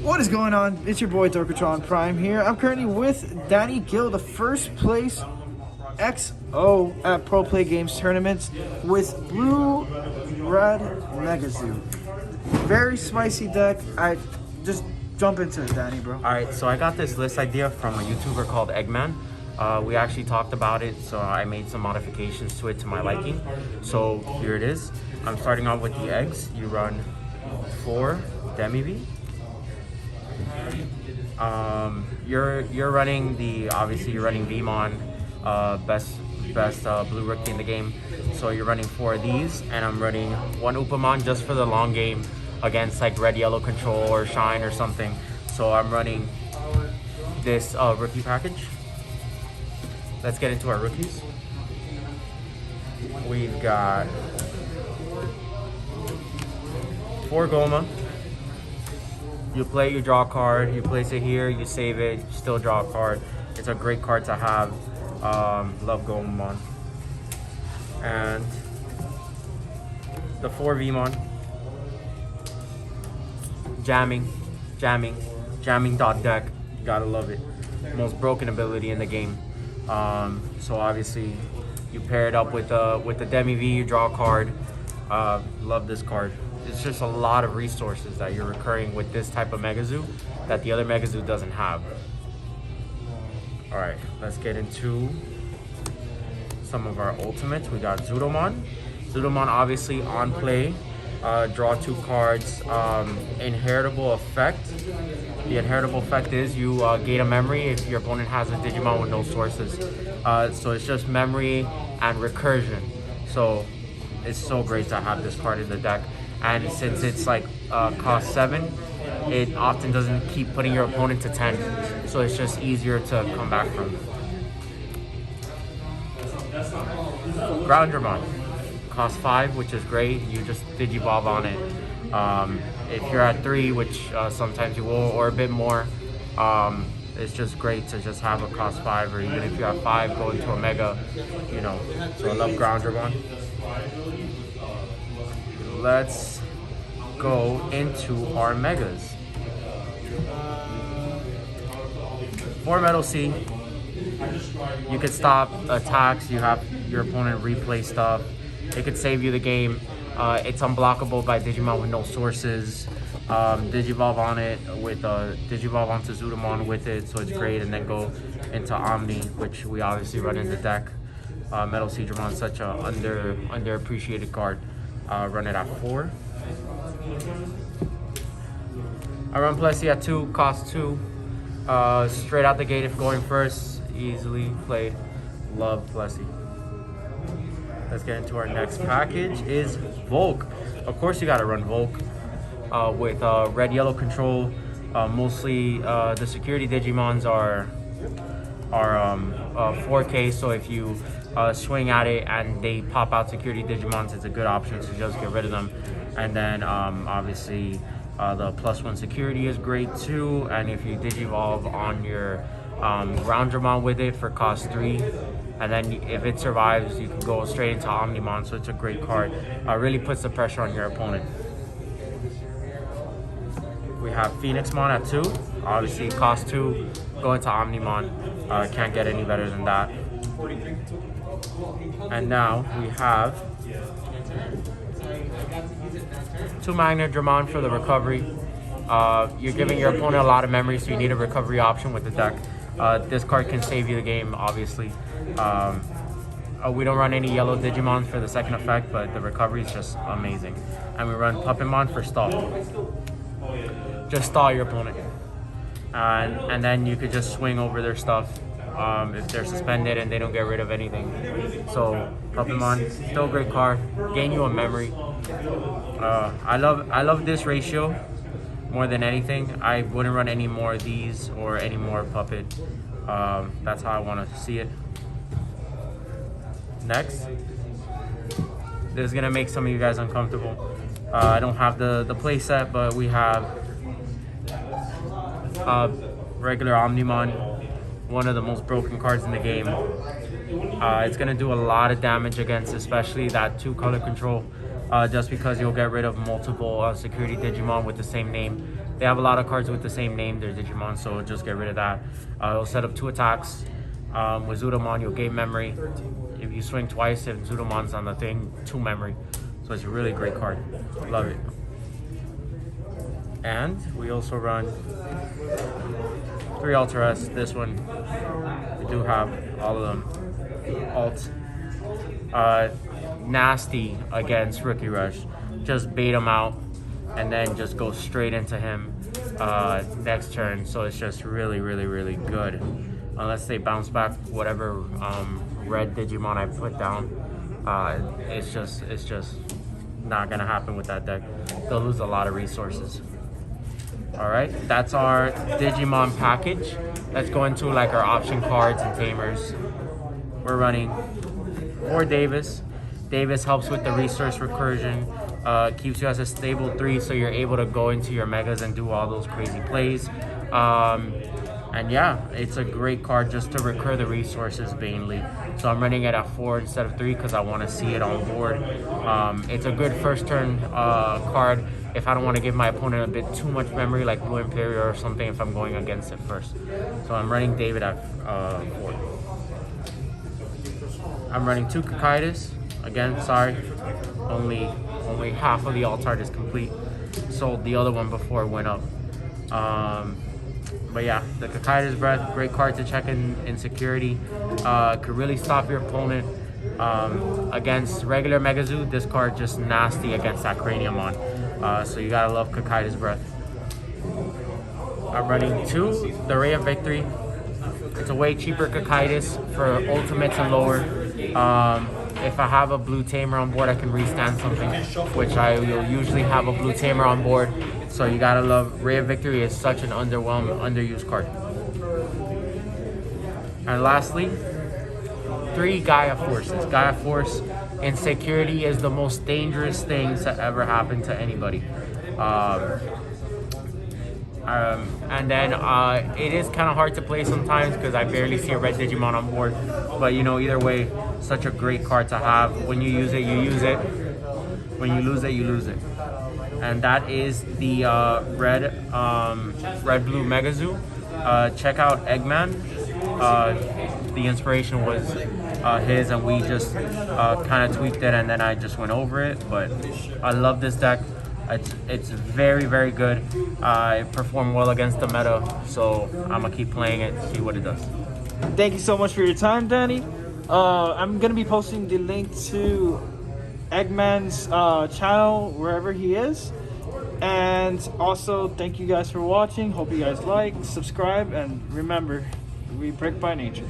What is going on? It's your boy Dorkatron Prime here. I'm currently with Danny Gill, the first place XO at Pro Play Games tournaments with Blue Red Megazoo. Very spicy deck. I just jump into it, Danny, bro. Alright, so I got this list idea from a YouTuber called TheEgman. We actually talked about it, so I made some modifications to it to my liking. So here it is. I'm starting off with the eggs. You run 4 Demi-V. You're running obviously you're running Digimon, best blue rookie in the game. So you're running 4 of these, and I'm running 1 Upamon just for the long game against like red yellow control or shine or something. So I'm running this rookie package. Let's get into our rookies. We've got 4 Goma. You play, you draw a card, you place it here, you save it, you still draw a card. It's a great card to have. Love Gomamon. And the 4 Vmon. Jamming dot deck. Gotta love it. Most broken ability in the game. So obviously you pair it up with the Demi-V, you draw a card. Love this card. It's just a lot of resources that you're recurring with this type of Megazoo that the other Megazoo doesn't have. Alright, let's get into some of our ultimates. We got Zudomon. Zudomon obviously on play. Draw 2 cards. Inheritable effect. The inheritable effect is you gain a memory if your opponent has a Digimon with no sources. So it's just memory and recursion. So it's so great to have this card in the deck. And since it's like cost 7, it often doesn't keep putting your opponent to 10. So it's just easier to come back from. Groundramon. Cost 5, which is great. You just Digivolve on it. If you're at 3, which sometimes you will, or a bit more, it's just great to just have a cost 5, or even if you have 5, go into a Mega, you know. So I love Groundramon. Let's go into our Megas. 4 Metal Sea. You could stop attacks. You have your opponent replay stuff. It could save you the game. It's unblockable by Digimon with no sources. Digivolve on it with Digivolve onto Zudomon with it, so it's great. And then go into Omni, which we obviously run in the deck. Metal Seedramon, such a underappreciated card. Run it at 4. I run Plessy at 2, cost 2. Straight out the gate if going first, easily played. Love Plessy. Let's get into our next package is Volk. Of course you gotta run Volk with red yellow control. Mostly the security Digimons are 4K, so if you swing at it and they pop out security Digimons, it's a good option to just get rid of them. And then obviously the +1 security is great too, and if you Digivolve on your Groundramon with it for cost 3, and then if it survives, you can go straight into Omnimon, so it's a great card. Really puts the pressure on your opponent. We have Phoenixmon at 2, obviously cost 2, go into Omnimon. Can't get any better than that. And now we have 2 Magnadramon for the recovery. You're giving your opponent a lot of memory, so you need a recovery option with the deck. This card can save you the game, obviously. We don't run any yellow Digimons for the second effect, but the recovery is just amazing. And we run Puppetmon for stall. Just stall your opponent. And then you could just swing over their stuff if they're suspended and they don't get rid of anything. So Puppetmon, still a great card. Gain you a memory. I love this ratio more than anything. I wouldn't run any more of these or any more Puppet. That's how I want to see it. Next, this is gonna make some of you guys uncomfortable. I don't have the play set, but we have regular Omnimon, one of the most broken cards in the game. It's gonna do a lot of damage against especially that 2 color control, just because you'll get rid of multiple security Digimon with the same name They have a lot of cards with the same name, they're Digimon, so just get rid of that. It'll set up 2 attacks. With Zudomon, you'll gain memory. If you swing twice, if Zudomon's on the thing, 2 memory. So it's a really great card. Love it. And we also run 3 Alter S. This one, we do have all of them. Alt. Nasty against Rookie Rush. Just bait him out and then just go straight into him next turn. So it's just really, really, really good. Unless they bounce back whatever red Digimon I put down, it's just not gonna happen with that deck. They'll lose a lot of resources. All right, that's our Digimon package. Let's go into like our option cards and tamers. We're running 4 Davis. Davis helps with the resource recursion, keeps you as a stable 3, so you're able to go into your megas and do all those crazy plays. And yeah, it's a great card just to recur the resources mainly. So I'm running it at 4 instead of 3 because I want to see it on board. It's a good first turn card if I don't want to give my opponent a bit too much memory, like Blue Imperial or something, if I'm going against it first. So I'm running David at 4. I'm running 2 Kakaitis. Again, sorry, only half of the alt art is complete. Sold the other one before it went up. But yeah, the Kakaitis Breath, great card to check in security. Could really stop your opponent. Against regular Megazoo, this card just nasty against that Craniumon. So you gotta love Kakaitis Breath. I'm running 2, the Ray of Victory. It's a way cheaper Kakaitis for ultimates and lower. If I have a blue tamer on board, I can restand something, which I will usually have a blue tamer on board. So you gotta love Ray of Victory. Is such an underused card. And lastly, 3 Gaia Forces. Gaia Force in security is the most dangerous thing to ever happen to anybody. And then it is kind of hard to play sometimes because I barely see a red Digimon on board. But you know, either way, such a great card to have. When you use it, you use it. When you lose it, you lose it. And that is the red blue Megazoo. Check out Eggman. The inspiration was his, and we just kind of tweaked it, and then I just went over it. But I love this deck. It's very, very good. It performed well against the meta, so I'm gonna keep playing it, see what it does. Thank you so much for your time, Danny. I'm gonna be posting the link to Eggman's channel wherever he is. And also, thank you guys for watching. Hope you guys like, subscribe, and remember, we brick by nature.